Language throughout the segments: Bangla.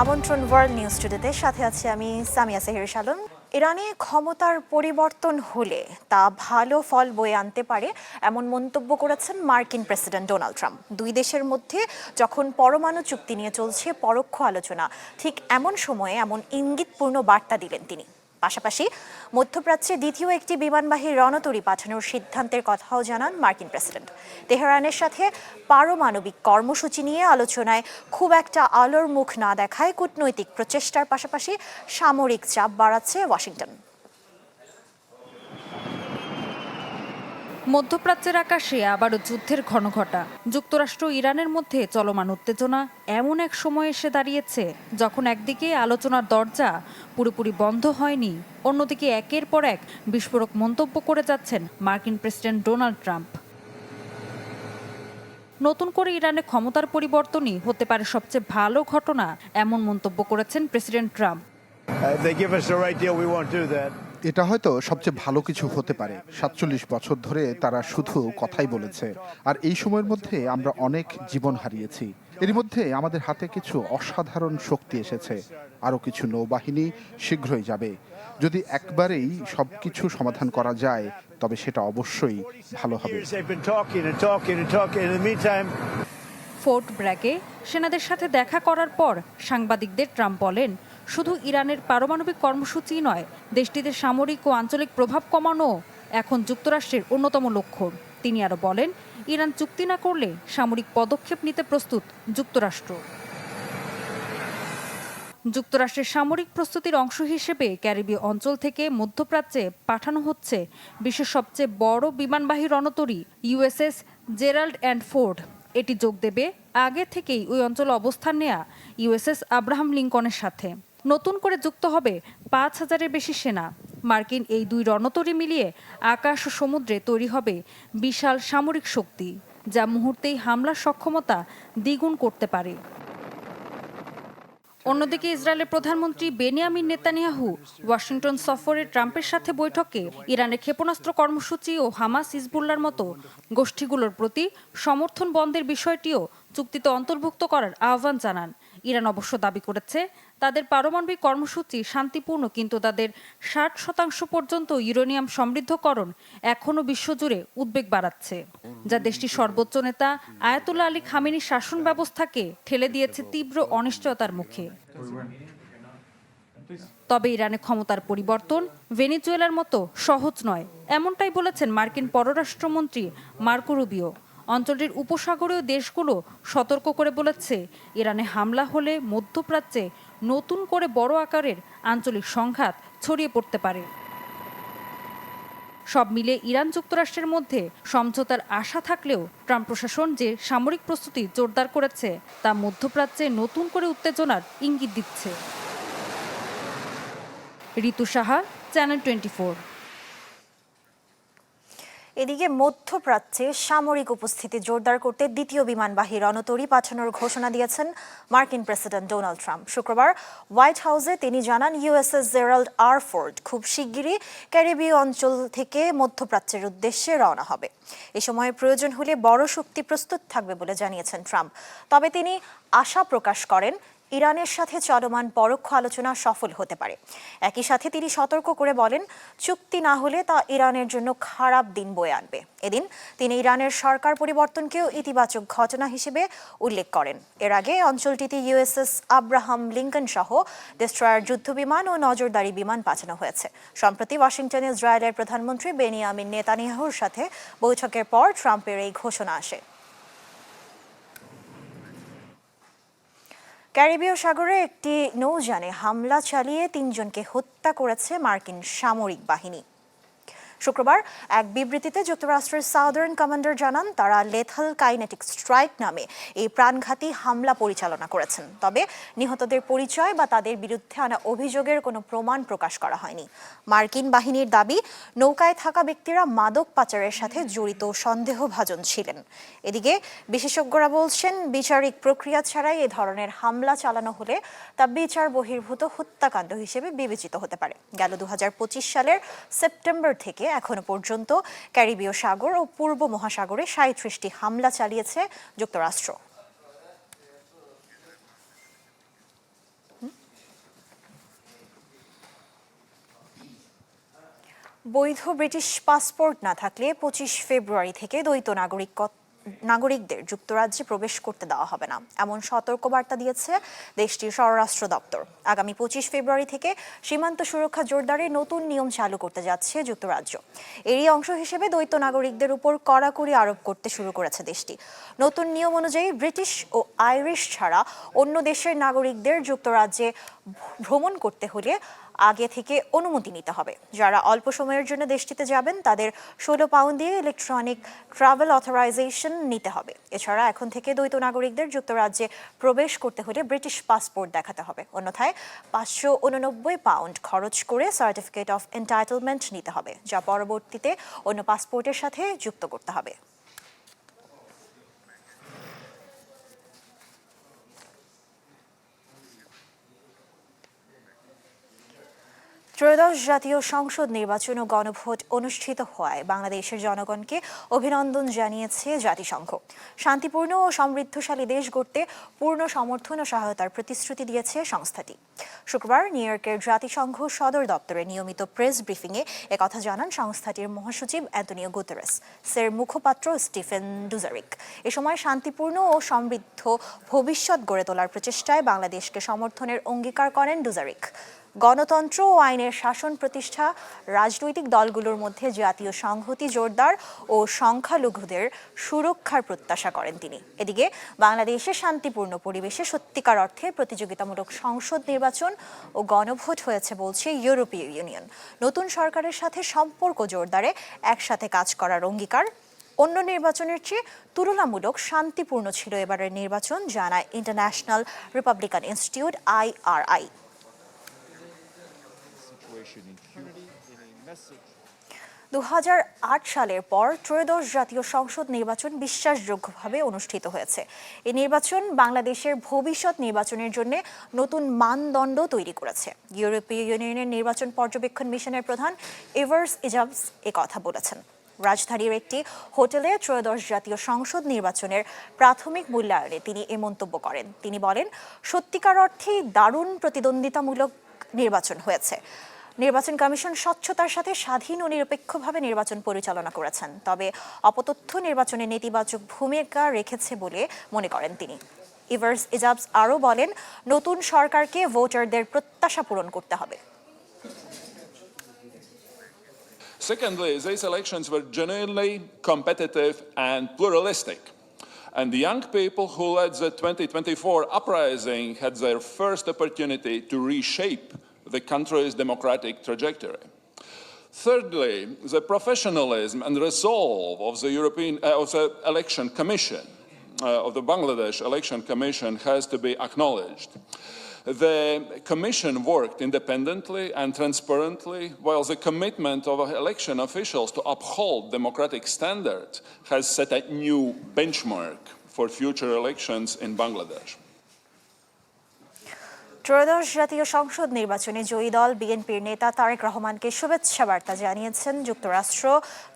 আমন্ত্রণ ওয়ার্ল্ড নিউজ টুডেতে, সাথে আছি আমি সামিয়া সেহের শালম। ইরানে ক্ষমতার পরিবর্তন হলে তা ভালো ফল বয়ে আনতে পারে এমন মন্তব্য করেছেন মার্কিন প্রেসিডেন্ট ডোনাল্ড ট্রাম্প। দুই দেশের মধ্যে যখন পরমাণু চুক্তি নিয়ে চলছে পরোক্ষ আলোচনা, ঠিক এমন সময়ে এমন ইঙ্গিতপূর্ণ বার্তা দিলেন তিনি। পাশাপাশি মধ্যপ্রাচ্যে দ্বিতীয় একটি বিমানবাহী রণতরী পাঠানোর সিদ্ধান্তের কথাও জানান মার্কিন প্রেসিডেন্ট। তেহরানের সাথে পারমাণবিক কর্মসূচি নিয়ে আলোচনায় খুব একটা আলোর মুখ না দেখায় কূটনৈতিক প্রচেষ্টার পাশাপাশি সামরিক চাপ বাড়াচ্ছে ওয়াশিংটন। মধ্যপ্রাচ্যের আকাশে আবারও যুদ্ধের ঘনঘটা। যুক্তরাষ্ট্র ইরানের মধ্যে চলমান উত্তেজনা এমন এক সময় এসে দাঁড়িয়েছে যখন একদিকে আলোচনার দরজা পুরোপুরি বন্ধ হয়নি, অন্যদিকে একের পর এক বিস্ফোরক মন্তব্য করে যাচ্ছেন মার্কিন প্রেসিডেন্ট ডোনাল্ড ট্রাম্প। নতুন করে ইরানে ক্ষমতার পরিবর্তনই হতে পারে সবচেয়ে ভালো ঘটনা, এমন মন্তব্য করেছেন প্রেসিডেন্ট ট্রাম্প। এটা হয়তো সবচেয়ে ভালো কিছু হতে পারে। ৪৭ বছর ধরে তারা শুধু কথাই বলেছে, আর এই সময়ের মধ্যে আমরা অনেক জীবন হারিয়েছি। এর মধ্যে আমাদের হাতে কিছু অসাধারণ শক্তি এসেছে, আরও কিছু নৌবাহিনী শীঘ্রই যাবে। যদি একবারেই সবকিছু সমাধান করা যায় তবে সেটা অবশ্যই ভালো হবে। ফোর্ট ব্র্যাগে সেনাদের সাথে দেখা করার পর সাংবাদিকদের ট্রাম্প বলেন, শুধু ইরানের পারমাণবিক কর্মসূচি নয়, দেশটিতে সামরিক ও আঞ্চলিক প্রভাব কমানো এখন যুক্তরাষ্ট্রের অন্যতম লক্ষ্য। তিনি আরও বলেন, ইরান চুক্তি না করলে সামরিক পদক্ষেপ নিতে প্রস্তুত যুক্তরাষ্ট্র। যুক্তরাষ্ট্রের সামরিক প্রস্তুতির অংশ হিসেবে ক্যারিবীয় অঞ্চল থেকে মধ্যপ্রাচ্যে পাঠানো হচ্ছে বিশ্বের সবচেয়ে বড় বিমানবাহী রণতরী ইউএসএস জেরাল্ড অ্যান্ড ফোর্ড। এটি যোগ দেবে আগে থেকেই ওই অঞ্চলে অবস্থান নেয়া ইউএসএস আব্রাহাম লিঙ্কনের সাথে। নতুন করে যুক্ত হবে ৫,০০০-এর বেশি সেনা। মার্কিন এই দুই রণতরী মিলিয়ে আকাশ ও সমুদ্রে তৈরি হবে বিশাল সামরিক শক্তি, যা মুহূর্তেই হামলার সক্ষমতা দ্বিগুণ করতে পারে। অন্যদিকে ইসরায়েলের প্রধানমন্ত্রী বেনিয়ামিন নেতানিয়াহু ওয়াশিংটন সফরে ট্রাম্পের সাথে বৈঠকে ইরানের ক্ষেপণাস্ত্র কর্মসূচি ও হামাস হিজবুল্লাহর মতো গোষ্ঠীগুলোর প্রতি সমর্থন বন্ধের বিষয়টিও চুক্তিতে অন্তর্ভুক্ত করার আহ্বান জানান। ইরান অবশ্য দাবি করেছে তাদের পারমাণবিক কর্মসূচি শান্তিপূর্ণ, কিন্তু তাদের ৬০% পর্যন্ত ইউরেনিয়াম সমৃদ্ধকরণ এখনও বিশ্বজুড়ে উদ্বেগ বাড়াচ্ছে, যা দেশটির সর্বোচ্চ নেতা আয়াতুল্লাহ আলী খামেনির শাসন ব্যবস্থাকে ঠেলে দিয়েছে তীব্র অনিশ্চয়তার মুখে। তবে ইরানে ক্ষমতার পরিবর্তন ভেনেজুয়েলার মতো সহজ নয়, এমনটাই বলেছেন মার্কিন পররাষ্ট্রমন্ত্রী মার্কো রুবিও। অঞ্চলটির উপসাগরীয় দেশগুলো সতর্ক করে বলেছে, ইরানে হামলা হলে মধ্যপ্রাচ্যে নতুন করে বড় আকারের আঞ্চলিক সংঘাত ছড়িয়ে পড়তে পারে। সব মিলে ইরান যুক্তরাষ্ট্রের মধ্যে সমঝোতার আশা থাকলেও ট্রাম্প প্রশাসন যে সামরিক প্রস্তুতি জোরদার করেছে তা মধ্যপ্রাচ্যে নতুন করে উত্তেজনার ইঙ্গিত দিচ্ছে। ঋতু সাহা, চ্যানেল 24। এদিকে মধ্যপ্রাচ্যে সামরিক উপস্থিতি জোরদার করতে দ্বিতীয় বিমানবাহী রণতরী পাঠানোর ঘোষণা দিয়েছেন মার্কিন প্রেসিডেন্ট ডোনাল্ড ট্রাম্প। শুক্রবার হোয়াইট হাউসে তিনি জানান, ইউএসএস জেরাল্ড আর ফোর্ড খুব শিগগিরই ক্যারিবীয় অঞ্চল থেকে মধ্যপ্রাচ্যের উদ্দেশ্যে রওনা হবে। এ সময় প্রয়োজন হলে বড় শক্তি প্রস্তুত থাকবে বলে জানিয়েছেন ট্রাম্প। তবে তিনি আশা প্রকাশ করেন ইরানের সাথে চলমান পরোক্ষ আলোচনা সফল হতে পারে। একই সাথে তিনি সতর্ক করে বলেন, চুক্তি না হলে তা ইরানের জন্য খারাপ দিন বয়ে আনবে। এদিন তিনি ইরানের সরকার পরিবর্তনকেও ইতিবাচক ঘটনা হিসেবে উল্লেখ করেন। এর আগে অঞ্চলটিতে ইউএসএস আব্রাহাম লিঙ্কন সহ ডেস্ট্রয়ার যুদ্ধবিমান ও নজরদারি বিমান পাঠানো হয়েছে। সম্প্রতি ওয়াশিংটনে ইসরায়েলের প্রধানমন্ত্রী বেনিয়ামিন নেতানিয়াহুর সাথে বৈঠকের পর ট্রাম্পের এই ঘোষণা আসে। ক্যারিবীয় সাগরে একটি নৌযানে হামলা চালিয়ে ৩ জনকে হত্যা করেছে মার্কিন সামরিক বাহিনী। শুক্রবার এক বিবৃতিতে যুক্তরাষ্ট্রের সাউদার্ন কমান্ডার জানান, তারা লেথাল কাইনেটিক স্ট্রাইক নামে এই প্রাণঘাতী হামলা পরিচালনা করেছেন। তবে নিহতদের পরিচয় বা তাদের বিরুদ্ধে আনা অভিযোগের কোনো প্রমাণ প্রকাশ করা হয়নি। মার্কিন বাহিনীর দাবি, নৌকায় থাকা ব্যক্তিরা মাদক পাচারের সাথে জড়িত সন্দেহভাজন ছিলেন। এদিকে বিশেষজ্ঞরা বলছেন, বিচারিক প্রক্রিয়া ছাড়াই এ ধরনের হামলা চালানো হলে তা বিচার বহির্ভূত হত্যাকাণ্ড হিসেবে বিবেচিত হতে পারে। গেল ২০২৫ সালের সেপ্টেম্বর থেকে এখনো পর্যন্ত ক্যারিবীয় সাগর ও পূর্ব মহাসাগরে ৩৭টি হামলা চালিয়েছে যুক্তরাষ্ট্র। বৈধ ব্রিটিশ পাসপোর্ট না থাকলে 25 ফেব্রুয়ারি থেকে দ্বৈত নাগরিকদের যুক্তরাজ্যে প্রবেশ করতে দেওয়া হবে না, এমন সতর্কবার্তা দিয়েছে দেশটির স্বরাষ্ট্র দপ্তর। আগামী 25 ফেব্রুয়ারি থেকে সীমান্ত সুরক্ষা জোরদারে নতুন নিয়ম চালু করতে যাচ্ছে যুক্তরাজ্য। এরই অংশ হিসেবে দ্বৈত নাগরিকদের উপর কড়াকড়ি আরোপ করতে শুরু করেছে দেশটি। নতুন নিয়ম অনুযায়ী ব্রিটিশ ও আইরিশ ছাড়া অন্য দেশের নাগরিকদের যুক্তরাজ্যে ভ্রমণ করতে হলে আগে থেকে অনুমতি নিতে হবে। যারা অল্প সময়ের জন্য দেশটিতে যাবেন তাদের 16 পাউন্ড দিয়ে ইলেকট্রনিক ট্রাভেল অথরাইজেশন নিতে হবে। এছাড়া এখন থেকে দ্বৈত নাগরিকদের যুক্তরাজ্যে প্রবেশ করতে হলে ব্রিটিশ পাসপোর্ট দেখাতে হবে। অন্যথায় 589 পাউন্ড খরচ করে সার্টিফিকেট অফ এন্টাইটেলমেন্ট নিতে হবে, যা পরবর্তীতে অন্য পাসপোর্টের সাথে যুক্ত করতে হবে। ত্রয়োদশ জাতীয় সংসদ নির্বাচন ও গণভোট অনুষ্ঠিত হওয়ায় বাংলাদেশের জনগণকে অভিনন্দন জানিয়েছে জাতিসংঘ। শান্তিপূর্ণ ও সমৃদ্ধশালী দেশ গড়তে পূর্ণ সমর্থন ও সহায়তার প্রতিশ্রুতি দিয়েছে সংস্থাটি। শুক্রবার নিউ ইয়র্কের জাতিসংঘ সদর দপ্তরে নিয়মিত প্রেস ব্রিফিংয়ে একথা জানান সংস্থাটির মহাসচিব অ্যান্টোনিও গুতেরেস এর মুখপাত্র স্টিফেন ডুজারিক। এ সময় শান্তিপূর্ণ ও সমৃদ্ধ ভবিষ্যৎ গড়ে তোলার প্রচেষ্টায় বাংলাদেশকে সমর্থনের অঙ্গীকার করেন ডুজারিক। গণতন্ত্র ও আইনের শাসন প্রতিষ্ঠা, রাজনৈতিক দলগুলোর মধ্যে জাতীয় সংহতি জোরদার ও সংখ্যালঘুদের সুরক্ষার প্রত্যাশা করেন তিনি। এদিকে বাংলাদেশে শান্তিপূর্ণ পরিবেশে সত্যিকার অর্থে প্রতিযোগিতামূলক সংসদ নির্বাচন ও গণভোট হয়েছে বলছে ইউরোপীয় ইউনিয়ন। নতুন সরকারের সাথে সম্পর্ক জোরদারে একসাথে কাজ করার অঙ্গীকার। অন্য নির্বাচনের চেয়ে তুলনামূলক শান্তিপূর্ণ ছিল এবারের নির্বাচন, জানায় ইন্টারন্যাশনাল রিপাবলিকান ইনস্টিটিউট IRI। 2008 সালের পর ত্রয়োদশ জাতীয় সংসদ নির্বাচন বিশ্বাসযোগ্যভাবে অনুষ্ঠিত হয়েছে। এই নির্বাচন বাংলাদেশের ভবিষ্যৎ নির্বাচনের জন্য নতুন মানদণ্ড তৈরি করেছে। ইউরোপীয় ইউনিয়নের নির্বাচন পর্যবেক্ষণ মিশনের প্রধান এভার্স ইজাবস কথা বলেছেন। রাজধানীর একটি হোটেলে ত্রয়োদশ জাতীয় সংসদ নির্বাচনের প্রাথমিক মূল্যায়নে তিনি এ মন্তব্য করেন। তিনি বলেন, সত্যিকার অর্থেই দারুণ প্রতিদ্বন্দ্বিতামূলক নির্বাচন হয়েছে। নির্বাচন কমিশন স্বচ্ছতার সাথে স্বাধীন ও নিরপেক্ষভাবে নির্বাচন পরিচালনা করেছেন, তবে অপতথ্য নির্বাচনে নেতিবাচক ভূমিকা রেখেছে বলে মনে করেন তিনি। ইভার্স ইজাবস আরও বলেন, নতুন সরকারকে ভোটারদের প্রত্যাশা পূরণ করতে হবে। Secondly, these elections were genuinely competitive and pluralistic. And the young people who led the 2024 uprising had their first opportunity to reshape the country's democratic trajectory. Thirdly, the professionalism and resolve of the Election Commission, of the Bangladesh Election Commission, has to be acknowledged. The Commission worked independently and transparently, while the commitment of election officials to uphold democratic standards has set a new benchmark for future elections in Bangladesh. ত্রয়োদশ জাতীয় সংসদ নির্বাচনে জয়ী দল বিএনপির নেতা তারেক রহমানকে শুভেচ্ছা বার্তা জানিয়েছেন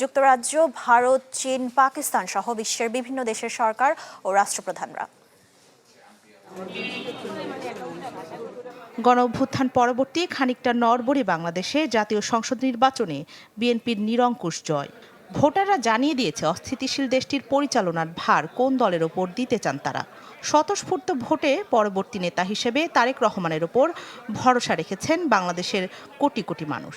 যুক্তরাজ্য, ভারত, চীন, পাকিস্তান সহ বিশ্বের বিভিন্ন দেশের সরকার ও রাষ্ট্রপ্রধানরা। গণঅভ্যুত্থান পরবর্তী খানিকটা নড়বড়ে বাংলাদেশে জাতীয় সংসদ নির্বাচনে বিএনপির নিরঙ্কুশ জয়। ভোটাররা জানিয়ে দিয়েছে অস্থিতিশীল দেশটির পরিচালনার ভার কোন দলের ওপর দিতে চান তারা। স্বতঃস্ফূর্ত ভোটে পরবর্তী নেতা হিসেবে তারেক রহমানের ওপর ভরসা রেখেছেন বাংলাদেশের কোটি কোটি মানুষ।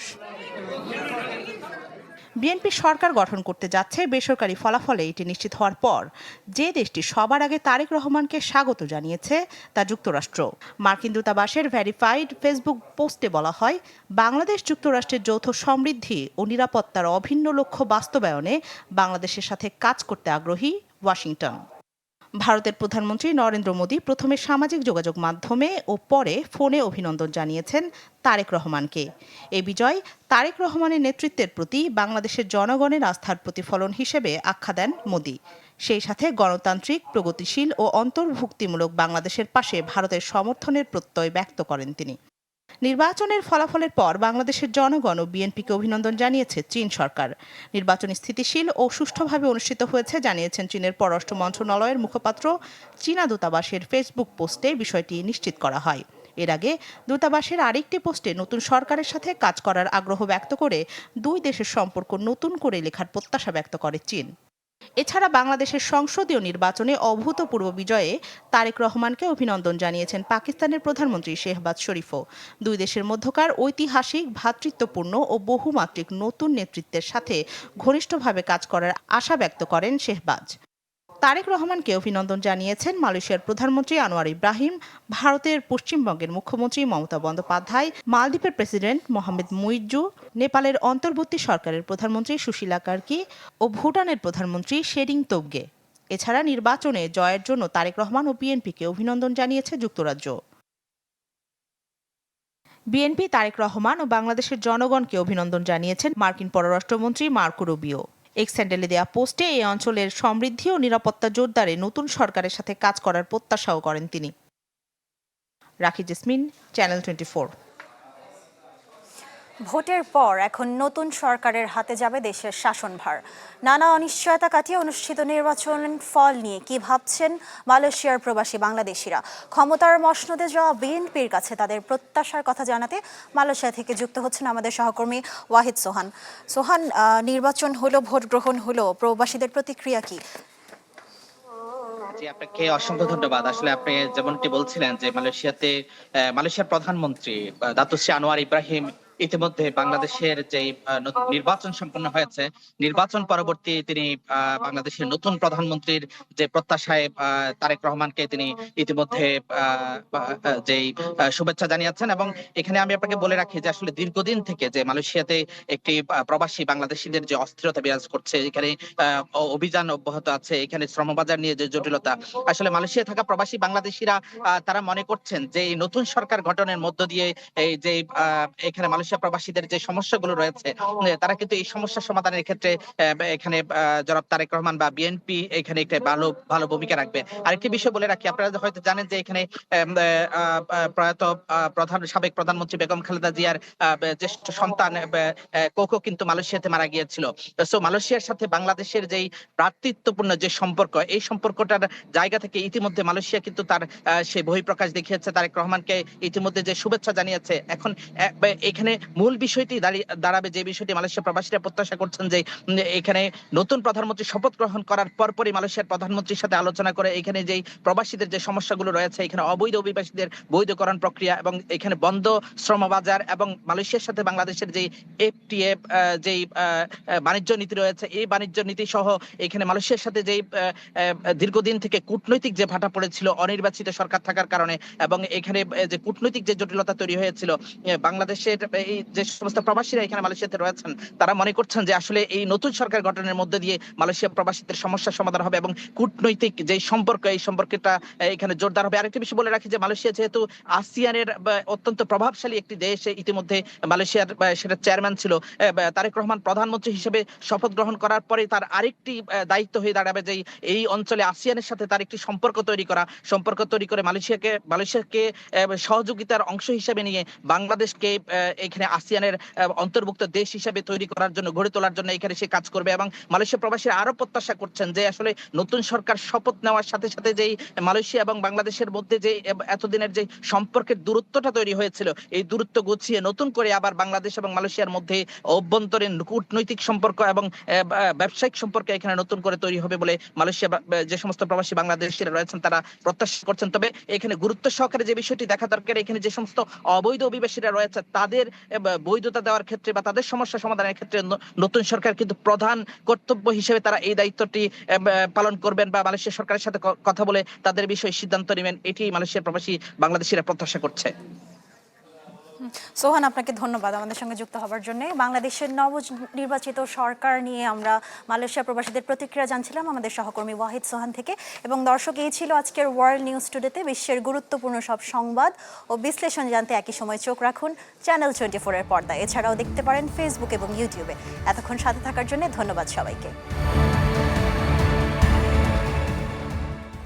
বিএনপি সরকার গঠন করতে যাচ্ছে বেসরকারি ফলাফলে এটি নিশ্চিত হওয়ার পর যে দেশটি সবার আগে তারেক রহমানকে স্বাগত জানিয়েছে তা যুক্তরাষ্ট্র। মার্কিন দূতাবাসের ভেরিফাইড ফেসবুক পোস্টে বলা হয়, বাংলাদেশ যুক্তরাষ্ট্রের যৌথ সমৃদ্ধি ও নিরাপত্তার অভিন্ন লক্ষ্য বাস্তবায়নে বাংলাদেশের সাথে কাজ করতে আগ্রহী ওয়াশিংটন। ভারতের প্রধানমন্ত্রী নরেন্দ্র মোদী প্রথমে সামাজিক যোগাযোগ মাধ্যমে ও পরে ফোনে অভিনন্দন জানিয়েছেন তারেক রহমানকে। এই বিজয় তারেক রহমানের নেতৃত্বের প্রতি বাংলাদেশের জনগণের আস্থার প্রতিফলন হিসেবে আখ্যা দেন মোদী। সেই সাথে গণতান্ত্রিক, প্রগতিশীল ও অন্তর্ভুক্তিমূলক বাংলাদেশের পাশে ভারতের সমর্থনের প্রত্যয় ব্যক্ত করেন তিনি। নির্বাচনের ফলাফলের পর বাংলাদেশের জনগণ ও বিএনপিকে অভিনন্দন জানিয়েছে চীন সরকার। নির্বাচন স্থিতিশীল ও সুষ্ঠুভাবে অনুষ্ঠিত হয়েছে জানিয়েছেন চীনের পররাষ্ট্র মন্ত্রণালয়ের মুখপাত্র। চীনা দূতাবাসের ফেসবুক পোস্টে বিষয়টি নিশ্চিত করা হয়। এর আগে দূতাবাসের আরেকটি পোস্টে নতুন সরকারের সাথে কাজ করার আগ্রহ ব্যক্ত করে দুই দেশের সম্পর্ক নতুন করে লেখার প্রত্যাশা ব্যক্ত করে চীন। এছাড়া বাংলাদেশের সংসদীয় নির্বাচনে অভূতপূর্ব বিজয়ে তারেক রহমানকে অভিনন্দন জানিয়েছেন পাকিস্তানের প্রধানমন্ত্রী শেহবাজ শরীফও। দুই দেশের মধ্যকার ঐতিহাসিক ভ্রাতৃত্বপূর্ণ ও বহুমাত্রিক নতুন নেতৃত্বের সাথে ঘনিষ্ঠভাবে কাজ করার আশা ব্যক্ত করেন শেহবাজ। তারেক রহমানকে অভিনন্দন জানিয়েছেন মালয়েশিয়ার প্রধানমন্ত্রী আনোয়ার ইব্রাহিম, ভারতের পশ্চিমবঙ্গের মুখ্যমন্ত্রী মমতা বন্দ্যোপাধ্যায়, মালদ্বীপের প্রেসিডেন্ট মোহাম্মদ মুইজ্জু, নেপালের অন্তর্বর্তী সরকারের প্রধানমন্ত্রী সুশীলা কার্কি ও ভুটানের প্রধানমন্ত্রী শেরিং তোবগে। এছাড়া নির্বাচনে জয়ের জন্য তারেক রহমান ও বিএনপিকে অভিনন্দন জানিয়েছে যুক্তরাজ্য। বিএনপি তারেক রহমান ও বাংলাদেশের জনগণকে অভিনন্দন জানিয়েছেন মার্কিন পররাষ্ট্রমন্ত্রী মার্কো রুবিও। এক্স হ্যান্ডেলে দেয়া পোস্টে এই অঞ্চলের সমৃদ্ধি ও নিরাপত্তা জোরদারে নতুন সরকারের সাথে কাজ করার প্রত্যাশাও করেন তিনি। রাখি জেসমিন, চ্যানেল 24। ভোটের পর এখন নতুন সরকারের হাতে যাবে দেশের শাসনভার। নানা অনিশ্চয়তা কাটিয়ে অনুষ্ঠিত নির্বাচন ফল নিয়ে কি ভাবছেন মালয়েশিয়ার প্রবাসী বাংলাদেশিরা? ক্ষমতার মসনদে যাওয়া বিএনপির কাছে তাদের প্রত্যাশার কথা জানাতে মালয়েশিয়া থেকে যুক্ত হচ্ছেন আমাদের সহকর্মী ওয়াহিদ সোহান। সোহান, নির্বাচন হলো, ভোট গ্রহণ হলো, প্রবাসীদের প্রতিক্রিয়া কি? জি, আপনাকে অসংখ্য ধন্যবাদ। আসলে আপনি যেমনটি বলছিলেন যে মালয়েশিয়ার প্রধানমন্ত্রী দাতো শ্রী আনোয়ার ইব্রাহিম ইতিমধ্যে বাংলাদেশের যে নির্বাচন সম্পন্ন হয়েছে, নির্বাচন পরবর্তী তিনি বাংলাদেশের নতুন প্রধানমন্ত্রীর যে প্রত্যাশায় তারেক রহমানকে তিনি ইতিমধ্যে যেই শুভেচ্ছা জানিয়েছেন। এবং এখানে আমি আপনাকে বলে রাখি যে আসলে দীর্ঘদিন থেকে যে মালয়েশিয়াতে একটি প্রবাসী বাংলাদেশিদের যে অস্থিরতা বিরাজ করছে, এখানে অভিযান অব্যাহত আছে, এখানে শ্রমবাজার নিয়ে যে জটিলতা, আসলে মালয়েশিয়ায় থাকা প্রবাসী বাংলাদেশিরা তারা মনে করছেন যে এই নতুন সরকার গঠনের মধ্য দিয়ে এই যে এখানে মালয়েশিয়া প্রবাসীদের যে সমস্যাগুলো রয়েছে, তারা কিন্তু এই সমস্যা সমাধানের ক্ষেত্রে এখানে জনাব তারেক রহমান বা বিএনপি এখানে একটা ভালো ভূমিকা রাখবে। আরেকটি বিষয় বলে রাখি, আপনারা হয়তো জানেন যে এখানে প্রয়াত সাবেক প্রধানমন্ত্রী বেগম খালেদা জিয়ার জ্যেষ্ঠ সন্তান কোকো কিন্তু মালয়েশিয়াতে মারা গিয়েছিল। সো মালয়েশিয়ার সাথে বাংলাদেশের যেই ভ্রাতৃত্বপূর্ণ যে সম্পর্ক, এই সম্পর্কটার জায়গা থেকে ইতিমধ্যে মালয়েশিয়া কিন্তু তার সেই বহিঃপ্রকাশ দেখিয়েছে, তারেক রহমানকে ইতিমধ্যে যে শুভেচ্ছা জানিয়েছে। এখন এখানে মূল বিষয়টি দাঁড়াবে, যে বিষয়টি মালয়েশিয়া প্রবাসীরা প্রত্যাশা করছেন যে এখানে নতুন প্রধানমন্ত্রী শপথ গ্রহণ করার পরপরই মালয়েশিয়ার প্রধানমন্ত্রীর সাথে আলোচনা করে এখানে যেই প্রবাসীদের যে সমস্যাগুলো রয়েছে, এখানে অবৈধ অভিবাসীদের বৈধকরণ প্রক্রিয়া এবং এখানে বন্ধ শ্রমবাজার এবং মালয়েশিয়ার সাথে বাংলাদেশের যেই এফটিএ যেই বাণিজ্য নীতি রয়েছে, এই বাণিজ্য নীতি সহ এখানে মালয়েশিয়ার সাথে যেই দীর্ঘদিন থেকে কূটনৈতিক যে ভাটা পড়েছিল অনির্বাচিত সরকার থাকার কারণে, এবং এখানে যে কূটনৈতিক যে জটিলতা তৈরি হয়েছিল, বাংলাদেশের এই যে সমস্ত প্রবাসীরা এখানে মালয়েশিয়াতে রয়েছেন তারা মনে করছেন যে আসলে এই নতুন সরকার গঠনের মধ্যে দিয়ে মালয়েশিয়া প্রবাসীদের সমস্যার সমাধান হবে এবং কূটনৈতিক যে সম্পর্ক, এই সম্পর্কটা এখানে জোরদার হবে। আরেকটি বিষয় বলে রাখি যে মালয়েশিয়া যেহেতু আসিয়ানের অত্যন্ত প্রভাবশালী একটি দেশ, ইতিমধ্যে মালয়েশিয়ার সেটা চেয়ারম্যান ছিল তারেক রহমান প্রধানমন্ত্রী হিসেবে শপথ গ্রহণ করার পরে তার আরেকটি দায়িত্ব হয়ে দাঁড়াবে যে এই অঞ্চলে আসিয়ানের সাথে তার একটি সম্পর্ক তৈরি করে মালয়েশিয়াকে সহযোগিতার অংশ হিসেবে নিয়ে বাংলাদেশকে এখানে আসিয়ানের অন্তর্ভুক্ত দেশ হিসেবে তৈরি করার জন্য, গড়ে তোলার জন্য এখানে সে কাজ করবে। এবং মালয়েশিয়া প্রবাসীরা আরো প্রত্যাশা করছেন যে আসলে নতুন সরকার শপথ নেওয়ার সাথে সাথে যেই মালয়েশিয়া এবং বাংলাদেশের মধ্যে যে এতদিনের যে সম্পর্কের দূরত্বটা তৈরি হয়েছিল, এই দূরত্ব গুছিয়ে নতুন করে আবার বাংলাদেশ এবং মালয়েশিয়ার মধ্যে অভ্যন্তরীণ কূটনৈতিক সম্পর্ক এবং ব্যবসায়িক সম্পর্ক এখানে নতুন করে তৈরি হবে বলে মালয়েশিয়া যে সমস্ত প্রবাসী বাংলাদেশিরা রয়েছেন তারা প্রত্যাশা করছেন। তবে এখানে গুরুত্ব সহকারে যে বিষয়টি দেখা দরকার, এখানে যে সমস্ত অবৈধ অভিবাসীরা রয়েছে তাদের বৈধতা দেওয়ার ক্ষেত্রে বা তাদের সমস্যা সমাধানের ক্ষেত্রে নতুন সরকার কিন্তু প্রধান কর্তব্য হিসেবে তারা এই দায়িত্বটি পালন করবেন বা মালয়েশিয়া সরকারের সাথে কথা বলে তাদের বিষয়ে সিদ্ধান্ত নেবেন, এটি মালয়েশিয়ার প্রবাসী বাংলাদেশিরা প্রত্যাশা করছে। সোহান, আপনাকে ধন্যবাদ আমাদের সঙ্গে যুক্ত হবার জন্য। বাংলাদেশের নবনির্বাচিত সরকার নিয়ে আমরা মালয়েশিয়া প্রবাসীদের প্রতিক্রিয়া জানছিলাম আমাদের সহকর্মী ওয়াহিদ সোহান থেকে। এবং দর্শক, এই ছিল আজকের ওয়ার্ল্ড নিউজ টুডেতে। বিশ্বের গুরুত্বপূর্ণ সব সংবাদ ও বিশ্লেষণ জানতে একই সময় চোখ রাখুন চ্যানেল 24 এর পর্দায়। এছাড়াও দেখতে পারেন ফেসবুক এবং ইউটিউবে। এতক্ষণ সাথে থাকার জন্য ধন্যবাদ সবাইকে।